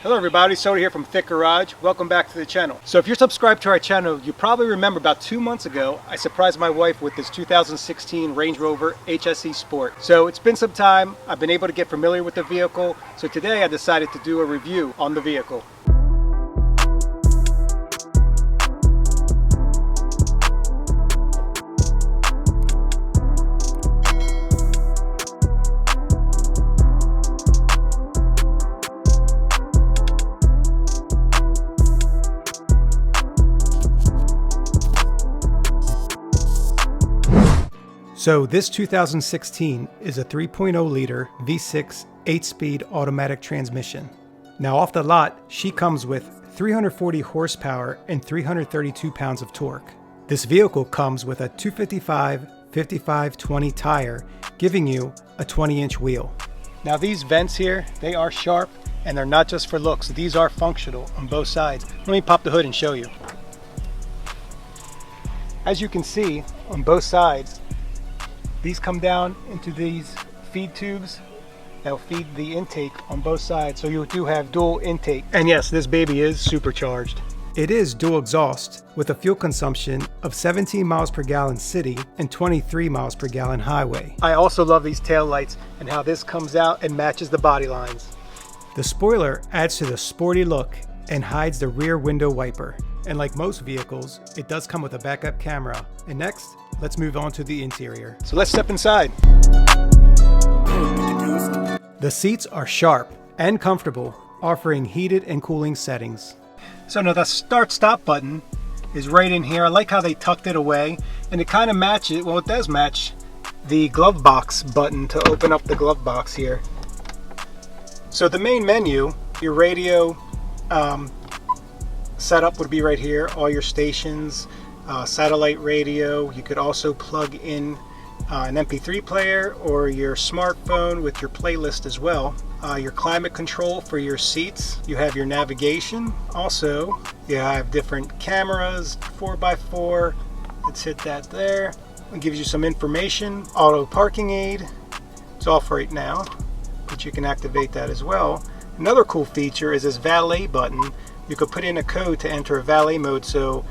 Hello everybody, Soda here from Thick Garage. Welcome back to the channel. So if you're subscribed to our channel, you probably remember about 2 months ago, I surprised my wife with this 2016 Range Rover HSE Sport. So it's been some time, I've been able to get familiar with the vehicle, so today I decided to do a review on the vehicle. So this 2016 is a 3.0 liter V6 8-speed automatic transmission. Now off the lot, she comes with 340 horsepower and 332 pounds of torque. This vehicle comes with a 255/55/20 tire, giving you a 20-inch wheel. Now these vents here, they are sharp and they're not just for looks. These are functional on both sides. Let me pop the hood and show you. As you can see on both sides, these come down into these feed tubes that will feed the intake on both sides, so you do have dual intake. And yes, this baby is supercharged. It is dual exhaust with a fuel consumption of 17 miles per gallon city and 23 miles per gallon highway. I also love these tail lights and how this comes out and matches the body lines. The spoiler adds to the sporty look and hides the rear window wiper. And like most vehicles, it does come with a backup camera. And next, let's move on to the interior. So let's step inside. The seats are sharp and comfortable, offering heated and cooling settings. So now the start-stop button is right in here. I like how they tucked it away, and it kind of matches, well, it does match the glove box button to open up the glove box here. So the main menu, your radio setup would be right here, all your stations, satellite radio. You could also plug in an MP3 player or your smartphone with your playlist as well. Your climate control for your seats. You have your navigation. Also, you have different cameras, 4x4. Let's hit that there. It gives you some information. Auto parking aid. It's off right now, but you can activate that as well. Another cool feature is this valet button. You could put in a code to enter a valet mode, so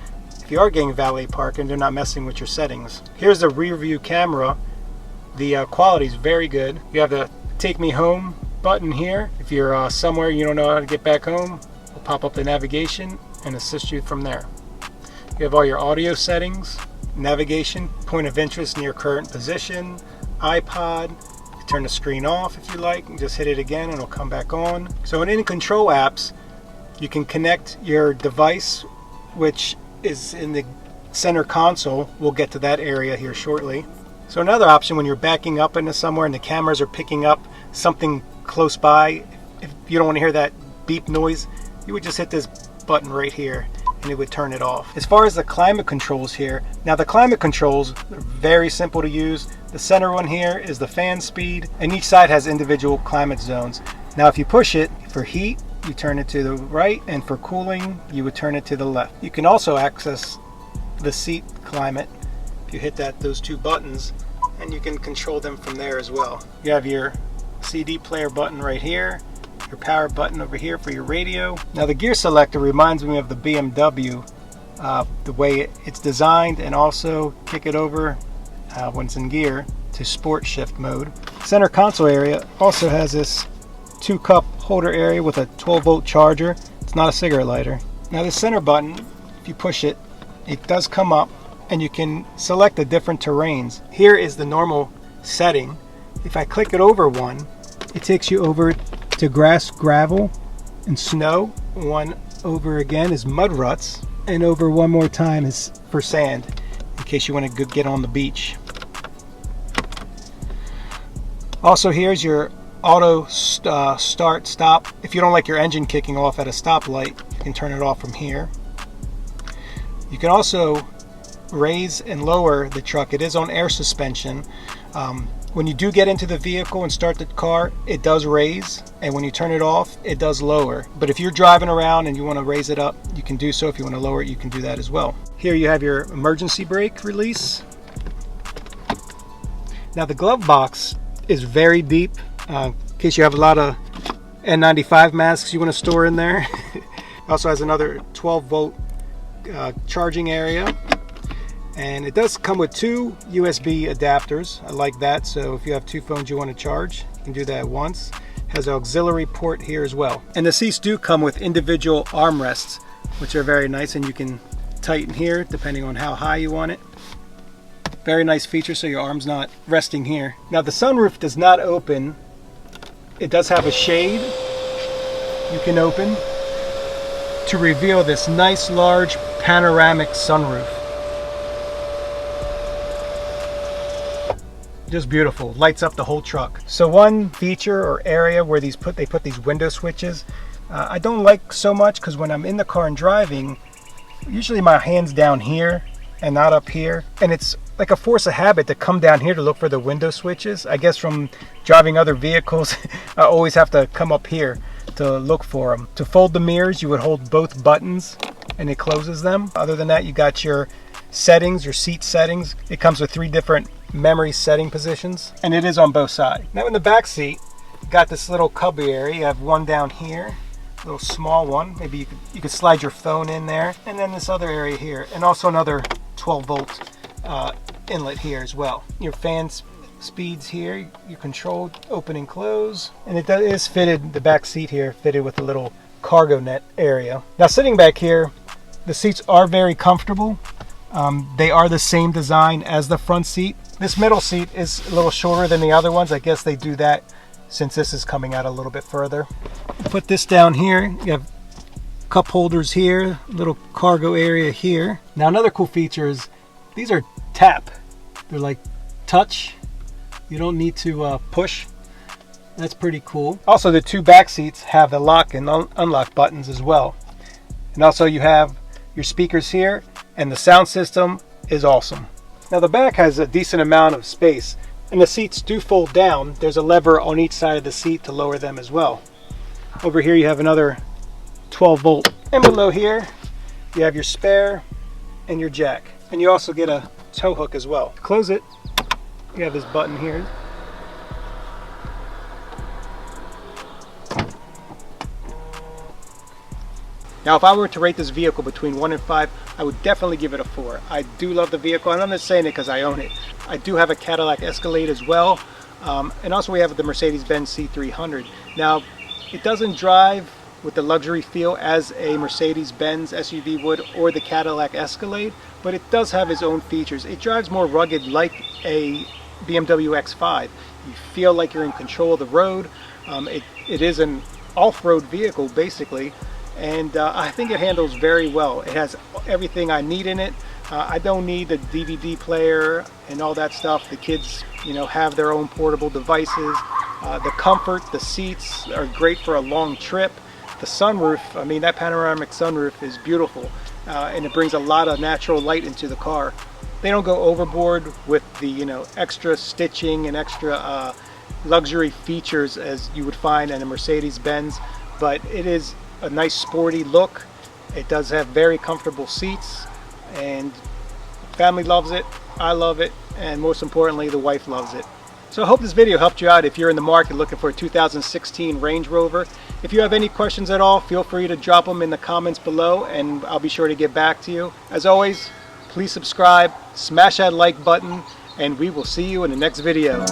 if you are getting valet parking, they're not messing with your settings. Here's the rear view camera. The quality is very good. You have the take me home button here. If you're somewhere you don't know how to get back home, it'll pop up the navigation and assist you from there. You have all your audio settings, navigation, point of interest near current position, iPod. You turn the screen off if you like, and just hit it again and it'll come back on. So in control apps, you can connect your device, which is in the center console. We'll get to that area here shortly. So another option when you're backing up into somewhere and the cameras are picking up something close by, if you don't want to hear that beep noise, you would just hit this button right here and it would turn it off. As far as the climate controls here, now the climate controls are very simple to use. The center one here is the fan speed, and each side has individual climate zones. Now if you push it for heat, you turn it to the right, and for cooling, you would turn it to the left. You can also access the seat climate if you hit those two buttons, and you can control them from there as well. You have your CD player button right here, your power button over here for your radio. Now the gear selector reminds me of the BMW, the way it's designed, and also kick it over when it's in gear to sport shift mode. Center console area also has this 2-cup holder area with a 12-volt charger. It's not a cigarette lighter. Now the center button, if you push it, it does come up and you can select the different terrains. Here is the normal setting. If I click it over one, it takes you over to grass, gravel, and snow. One over again is mud ruts, and over one more time is for sand, in case you want to get on the beach. Also, here's your auto start stop. If you don't like your engine kicking off at a stoplight, you can turn it off from here. You can also raise and lower the truck. It is on air suspension. When you do get into the vehicle and start the car, it does raise, and when you turn it off, it does lower. But if you're driving around and you want to raise it up, you can do so. If you want to lower it, you can do that as well. Here you have your emergency brake release. Now the glove box is very deep, in case you have a lot of N95 masks you want to store in there. Also has another 12-volt charging area. And it does come with 2 USB adapters. I like that, so if you have 2 phones you want to charge, you can do that at once. Has an auxiliary port here as well. And the seats do come with individual armrests, which are very nice, and you can tighten here depending on how high you want it. Very nice feature, so your arm's not resting here. Now the sunroof does not open. It does have a shade you can open to reveal this nice large panoramic sunroof. Just beautiful, lights up the whole truck. So one feature or area where they put these window switches, I don't like so much, because when I'm in the car and driving, usually my hand's down here and not up here, and it's like a force of habit to come down here to look for the window switches. I guess from driving other vehicles, I always have to come up here to look for them. To fold the mirrors, you would hold both buttons and it closes them. Other than that, you got your settings, your seat settings. It comes with 3 different memory setting positions, and it is on both sides. Now in the back seat, you got this little cubby area. You have one down here, a little small one. Maybe you could slide your phone in there, and then this other area here, and also another 12-volt inlet here as well. Your fan speeds here, you control open and close, and it is fitted, the back seat here fitted with a little cargo net area. Now sitting back here, the seats are very comfortable. They are the same design as the front seat. This middle seat is a little shorter than the other ones. I guess they do that since this is coming out a little bit further. Put this down here. You have cup holders here, little cargo area here. Now another cool feature is these are tap. They're like touch. You don't need to push. That's pretty cool. Also, the 2 back seats have the lock and unlock buttons as well. And also you have your speakers here, and the sound system is awesome. Now the back has a decent amount of space, and the seats do fold down. There's a lever on each side of the seat to lower them as well. Over here you have another 12-volt, and below here you have your spare and your jack, and you also get a tow hook as well. To close it, you have this button here. Now if I were to rate this vehicle between 1 and 5, I would definitely give it a 4. I do love the vehicle, and I'm not saying it because I own it. I do have a Cadillac Escalade as well, and also we have the Mercedes-Benz C300. Now it doesn't drive with the luxury feel as a Mercedes-Benz SUV would, or the Cadillac Escalade, but it does have its own features. It drives more rugged like a BMW X5. You feel like you're in control of the road. It is an off-road vehicle basically, and I think it handles very well. It has everything I need in it. I don't need the DVD player and all that stuff. The kids, have their own portable devices. The comfort, the seats are great for a long trip. The sunroof, I mean, that panoramic sunroof is beautiful, and it brings a lot of natural light into the car. They don't go overboard with the extra stitching and extra luxury features as you would find in a Mercedes-Benz, but it is a nice sporty look. It does have very comfortable seats, and family loves it, I love it, and most importantly the wife loves it. So I hope this video helped you out if you're in the market looking for a 2016 Range Rover. If you have any questions at all, feel free to drop them in the comments below, and I'll be sure to get back to you. As always, please subscribe, smash that like button, and we will see you in the next video.